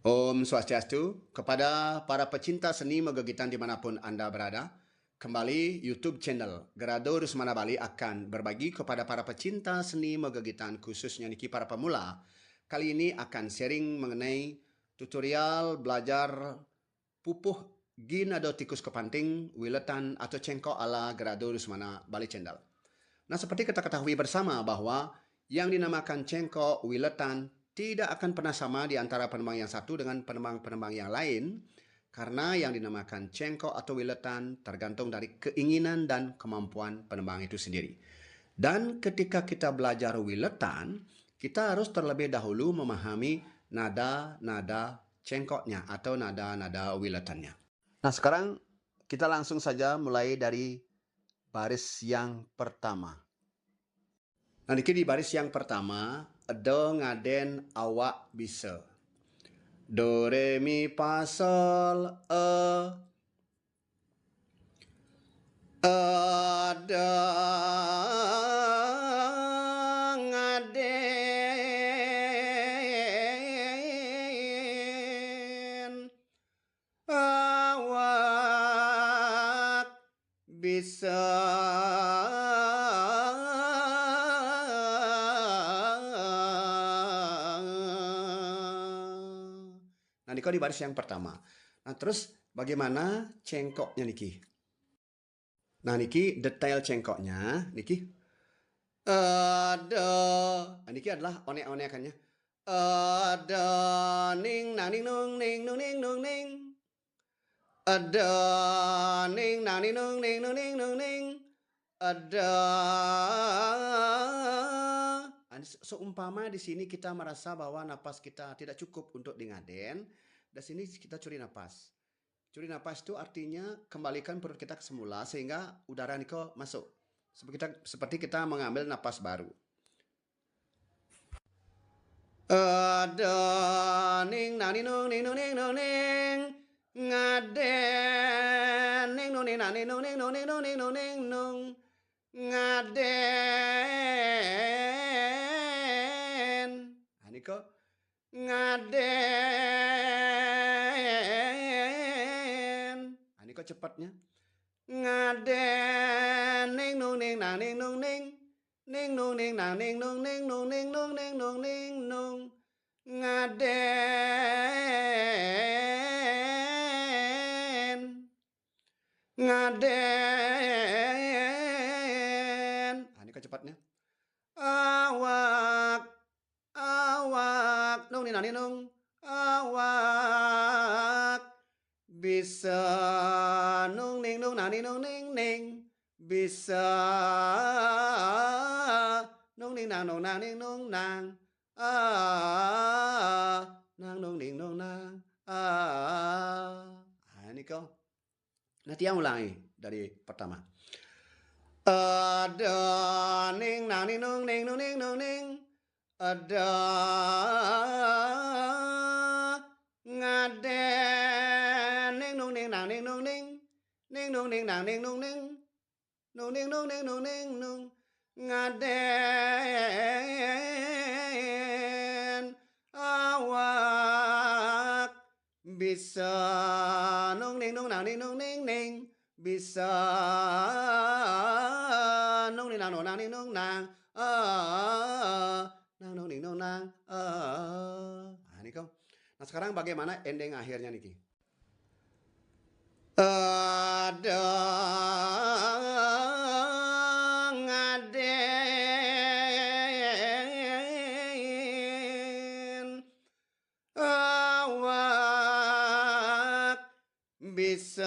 Om Swastiastu, kepada para pecinta seni megagitan dimanapun Anda berada, kembali YouTube channel Gerado Rusmana Bali akan berbagi kepada para pecinta seni megagitan khususnya Niki para pemula. Kali ini akan sharing mengenai tutorial belajar pupuh ginado tikus kepanting, wiletan atau cengkok ala Gerado Rusmana Bali channel. Nah, seperti kita ketahui bersama bahwa yang dinamakan cengkok, wiletan, tidak akan pernah sama di antara penembang yang satu dengan penembang-penembang yang lain, karena yang dinamakan cengkok atau wiletan tergantung dari keinginan dan kemampuan penembang itu sendiri. Dan ketika kita belajar wiletan, kita harus terlebih dahulu memahami nada-nada cengkoknya atau nada-nada wiletannya. Nah, sekarang kita langsung saja mulai dari baris yang pertama. Nah, niki di baris yang pertama, do ngaden awak bisa. Do, re, mi, fa, sol, ada ngaden awak bisa. Nah, niko di baris yang pertama. Nah, terus bagaimana cengkoknya niki? Nah, niki detail cengkoknya, niki. Ada, nah, niki adalah onek-onekannya. Ada ning naning nung ning nung ning nung ning. Ada ning naning nung ning nung ning nung ning. Ada. Seumpama di sini kita merasa bahwa napas kita tidak cukup untuk di ngaden, di sini kita curi napas. Curi napas itu artinya kembalikan perut kita ke semula sehingga udara niko masuk. Seperti kita mengambil napas baru. Ada ning nani nung ning nung ning nung ning ngaden ning nung ning nani nung ning nung ning nung ning nung ning nung ngaden. Nah, niko ngaden. Nah, niko cepatnya. Ngaden ning nung ning nang ning nung ning ning nung ning nang ning nung ning nung ning nung ning nung ning nung ngaden ngaden. Ah, ini kecepatnya. Awak awak nung ning nang ning nung awak bisa nung ning nung nani nung ning ning bisa nung ning nang nung nang ning nung nang nang nung ning nung nang ini kau. Nanti yang ulangi dari pertama. Ada ning nang ning nung ning nung ning nung ning ada ngaden ning nung ning nang ning nung ning ning nung ning nang ning nung ning nung ning nung ning nung ning nung ngaden awak bisa nung ning nung nang ning nung ning ning bisa nung ning nang nung nang ning nung nang nang nung ning nung nang nah, ini kau. Nah, sekarang bagaimana ending akhirnya niki? Ada ngaden awak bisa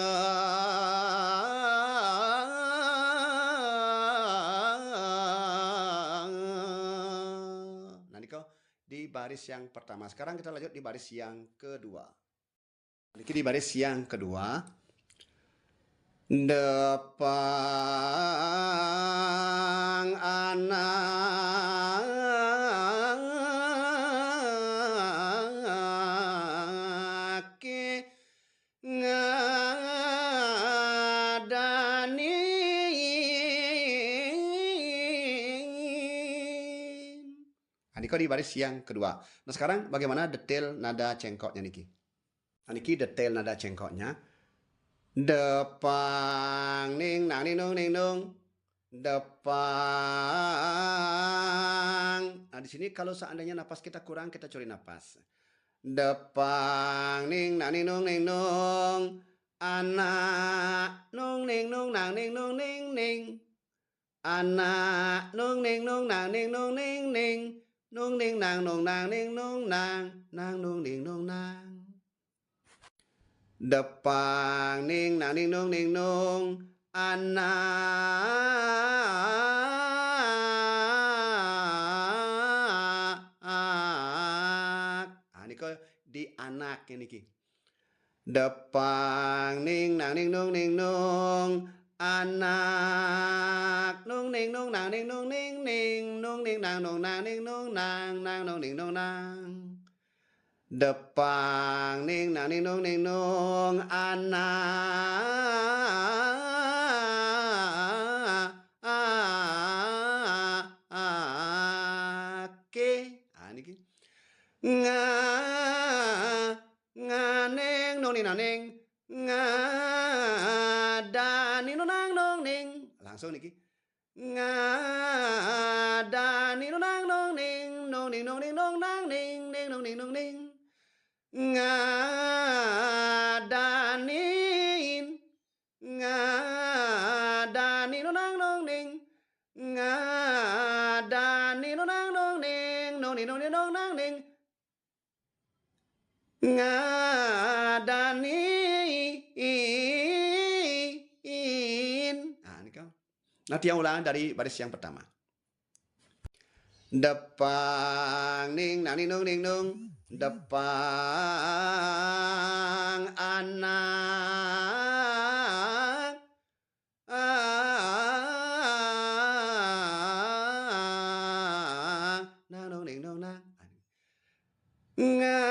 nah niko di baris yang pertama. Sekarang kita lanjut di baris yang kedua. Niki di baris yang kedua. Depang anake ngadani. Nah, Niko di baris yang kedua. Nah sekarang bagaimana detail nada cengkoknya niki? Nah, niki detail nada cengkoknya. Depang ning nang ning nung ning nung. Depang. Nah di sini kalau seandainya napas kita kurang kita curi napas. Depang ning nang ning nung ning nung. Anak nung ning nung nang ning nung ning ning. Anak nung ning nung nang ning nung ning ning. Nung ning nang nung nang ning nung nang. Nang nung ning nung nang. Depang ning nang ning nung ning nung. Anak. Ah niko di anak niki. Depang ning nang ning nung ning nung. Anak nung ning nung nang ning nung ning ning. Nung ning nang nung nang ning nung nang. Nang nung ning nung nang. Depang ning nang ning nung ning nung. Ake. Ah niki. Nga neng nong ning nang neng. Nga da ning nong nang nong ning. Langsung niki. Nga da ning nong nang nong ning. Nong ning nong ning nong nang ning. Ning nong ning nong ning. Ngadanin ngadanin nang nong ning ngadanin nang nong ning nong ning nong ning nong nang ning ngadanin. Nah, ini kan. Nanti yang ulangan dari baris yang pertama. Depang ning nang ning nung ning nung. Depang anak nang nong ning nong nang. Nga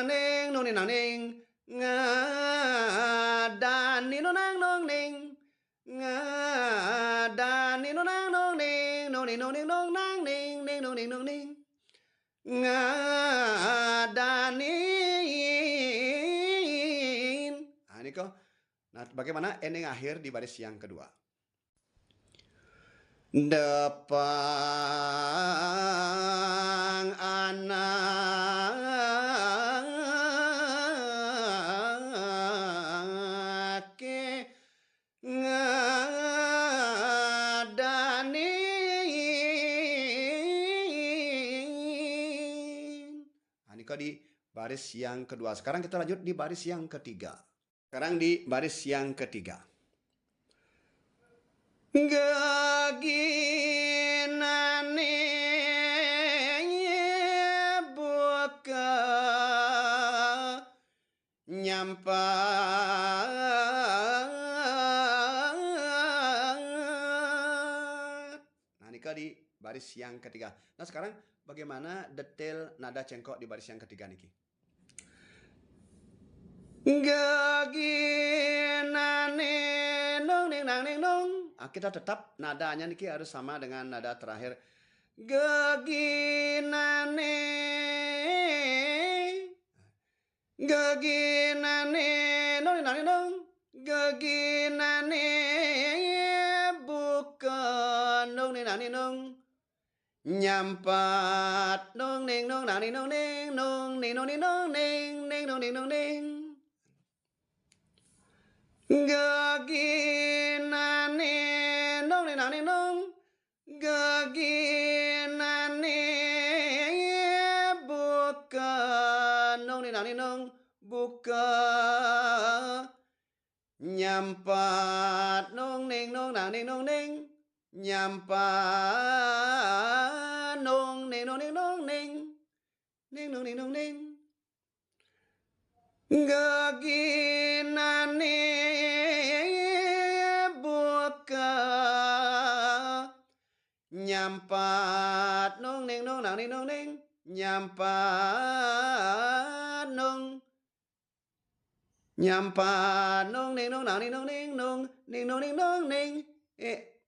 neng nong ning nang ning. Nga dan ning nong nang nong ning. Nga dan ning nong nang nong ning. Nong ning nong ning nong nang ning. Ning nong ning nong ning. Ngadanin. Nah, ini kok. Nah, bagaimana ending akhir di baris yang kedua? Depang anak ke ngadanin. Nah, ini kok di baris yang kedua. Sekarang kita lanjut di baris yang ketiga. Sekarang di baris yang ketiga. Gaginane buka nyampa. Nah, ini di baris yang ketiga. Nah, sekarang bagaimana detail nada cengkok di baris yang ketiga niki? Gaginane nong ning nang ning nong. Ah, kita tetap nadanya niki harus sama dengan nada terakhir. Gaginane gaginane nong ning nang ning nong. Gaginane bukan nong ning nang ning nong. Nyampat nong ning nong nang ning nong ning nong ning nong ning nong ning ning nong ning nong ning. Gaginane nong ning nang ning nong. Gaginane bukan nong ning nang ning nong. Buka nyampat nong ning nong nang ning nong ning. Nyampat nong ning nong ning nong ning. Ning nong ning nong ning. Gaginane buka nyampat nong ning nong nang ning nong ning. Nyampat nong ning nong nang ning nong ning nong ning nong ning nong ning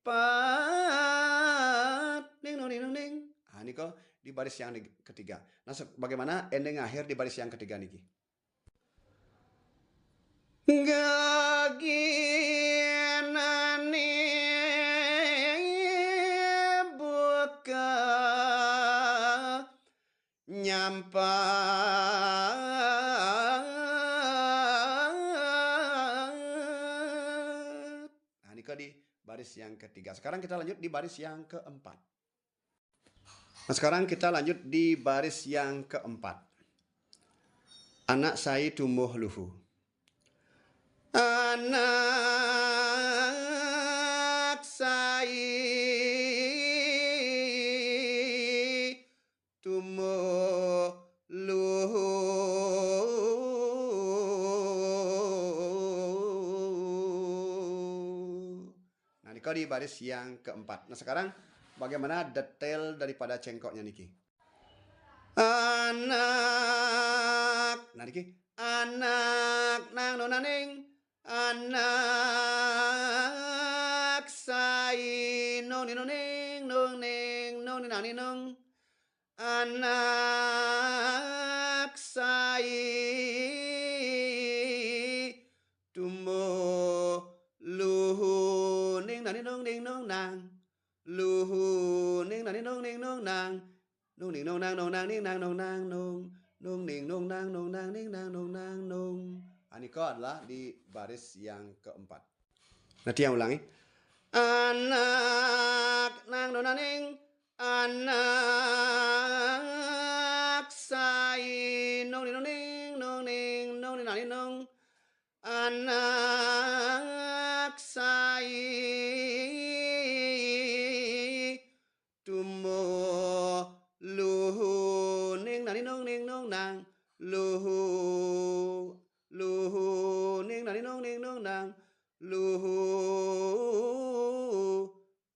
pat ning nong ning nong ning. Ah niko di baris yang ketiga. Nah, bagaimana ending akhir di baris yang ketiga niki? Gaginane buka nyampat. Nah, ini di baris yang ketiga. Sekarang kita lanjut di baris yang keempat. Nah, sekarang kita lanjut di baris yang keempat. Anak saya tumbuh luhu. Anak saya tumbuh luhu. Nah, ini di baris yang keempat. Nah, sekarang bagaimana detail daripada cengkoknya niki? Anak, nah niki anak nang nonaning anak sai nong ni noning nong ning nong ni nani nong anak sai tumbuh luhu ning nani nong ning nong nang luhu ning nani nong ning nong nang nong ning nong nang ning nang nong nang nong nong ning nong nang ning nang nong nang nong. Aniko adalah di baris yang keempat. Nanti yang ulangi. Anak nang nong ning anak sai nong ning nong ning nong ning nani nong anak sai tumbuh luhu ning nani nong ning nong nang luhu luhu ning nani nong ning nong nang luhu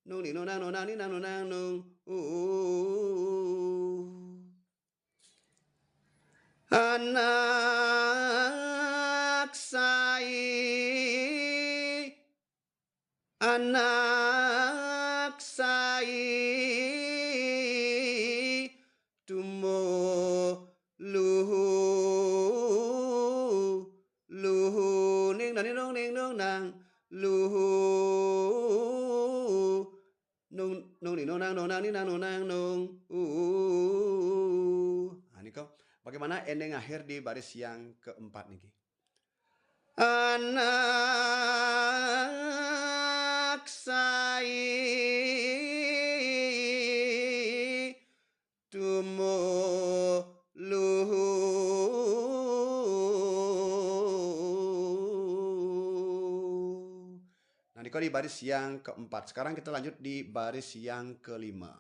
nong ning nong nang nong nang ning nang nong nang nong anak sai anak sai tumbuh luhu luhu ning nani nong ning nong nang luhu nong nong ning nong nang ning nang nong nang nong ini kok bagaimana ending akhir di baris yang keempat niki? Anak sai tumbuh luhu nah niko di baris yang keempat. Sekarang kita lanjut di baris yang kelima.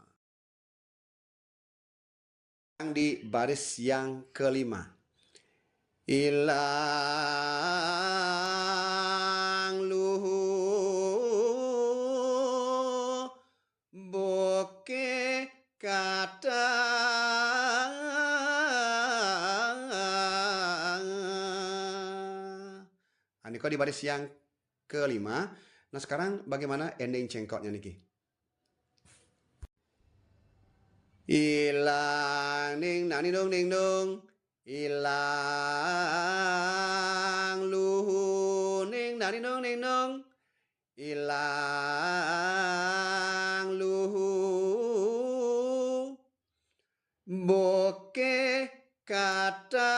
Di baris yang kelima. Ilang luhu boke kata ini kok di baris yang kelima. Nah sekarang bagaimana ending cengkoknya niki? Ilang ning nani dong ning dong ilang luhu ning nani dong ning dong ilang luhu boke kata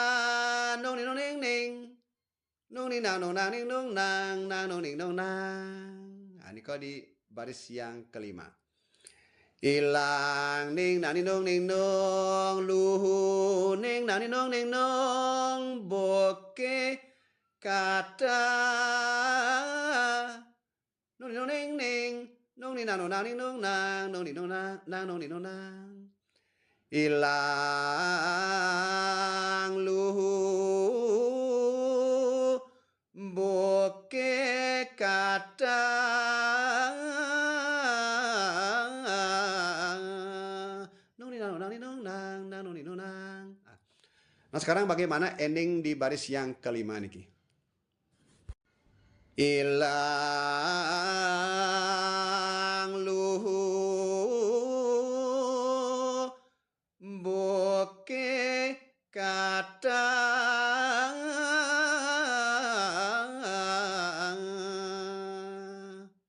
nong ning nong ning ning nong ning nang nong nang ning nong nang nang nong ning nong nang. Nah, ini kok di baris yang kelima. Ilang ning nani nong ning nong luhu ning nani nong ning nong boke kata nong nong ning ning nong ning nang nong nang ning nong nang nong ning nong nang nong ning nong nang ilang luhu boke kata Nah sekarang bagaimana ending di baris yang kelima niki? Ilang luhu kata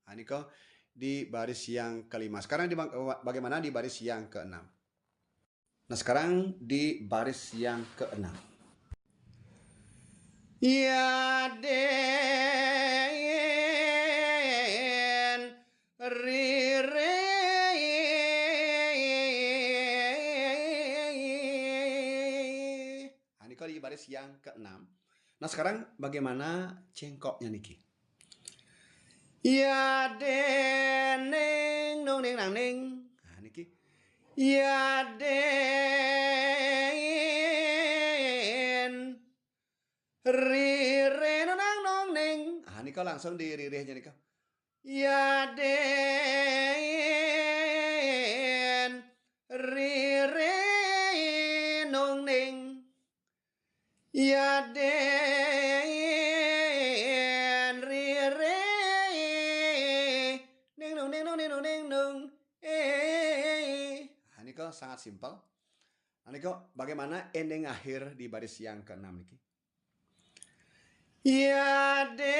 Aniko di baris yang kelima. Sekarang bagaimana di baris yang keenam? Nah, sekarang di baris yang keenam. Ya den ri re Aniko di baris yang keenam. Nah, sekarang bagaimana cengkoknya niki? Ya den neng nong neng nang neng. Nah, niki. Ya den ri re nang nong neng. Ah, niko langsung di ririhnya niko. Ya den ri re nong neng. Ya den ri re neng nong neng nong neng nong neng nong. Niko sangat simpel. Niko bagaimana ending akhir di baris yang keenam niki? Ya den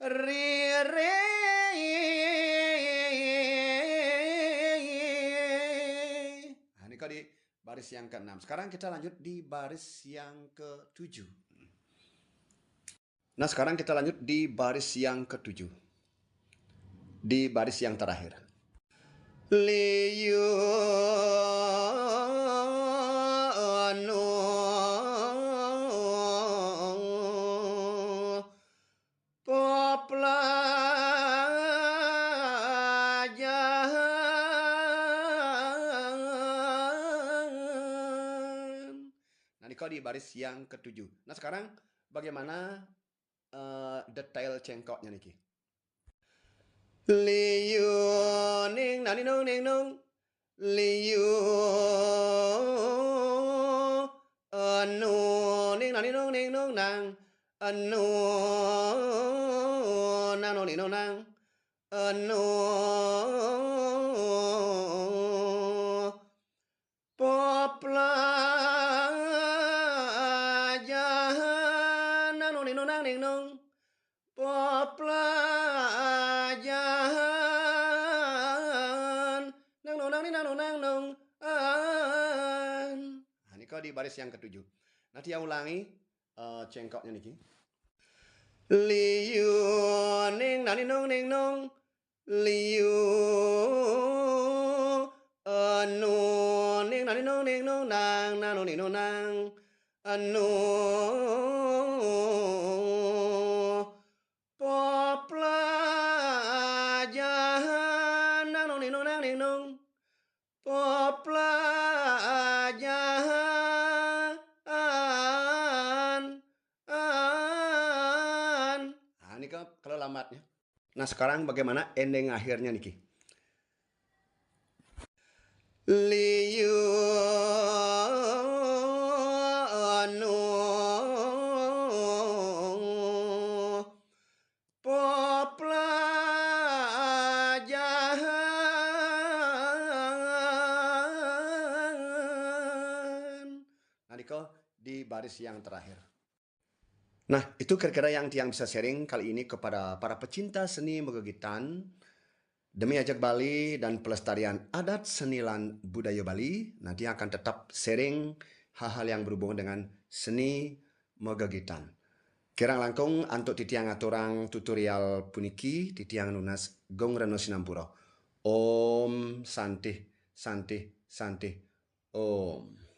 ri re Niko di baris yang keenam. Sekarang kita lanjut di baris yang ketujuh. Nah, sekarang kita lanjut di baris yang ketujuh. Di baris yang terakhir. Liu anu pelajaran. Nah, niko di baris yang ketujuh. Nah, sekarang bagaimana detail cengkoknya niki? Liu ning nani nong ning nong. Liu anu ning nani nong ning nong nang. Anu nang nong ning nong nang. Anu pelajaran nang nong ning nong nang ning nong. Pelajaran nang nong nang nang nong nang nong an. Nah, niko di baris yang ketujuh. Nanti ya ulangi cengkoknya niki. Liu ning nani nong ning nong. Liu anu ning nani nong ning nong nang nang nong ning nong nang. Anu pelajaran nang nong ning nong nang ning nong. Pelajaran Nah, ini kalau lambatnya. Nah, sekarang bagaimana ending akhirnya niki? Liu anu pelajaran. Nah, niko di baris yang terakhir. Nah, itu kira-kira yang Tiang bisa sharing kali ini kepada para pecinta seni Megegitan demi ajak Bali dan pelestarian adat senilan budaya Bali. Nanti akan tetap sharing hal-hal yang berhubungan dengan seni Megegitan. Kirang langkung antuk titiang aturang tutorial puniki titiang lunas gong reno sinampuro. Om Santih Santih Santih Om.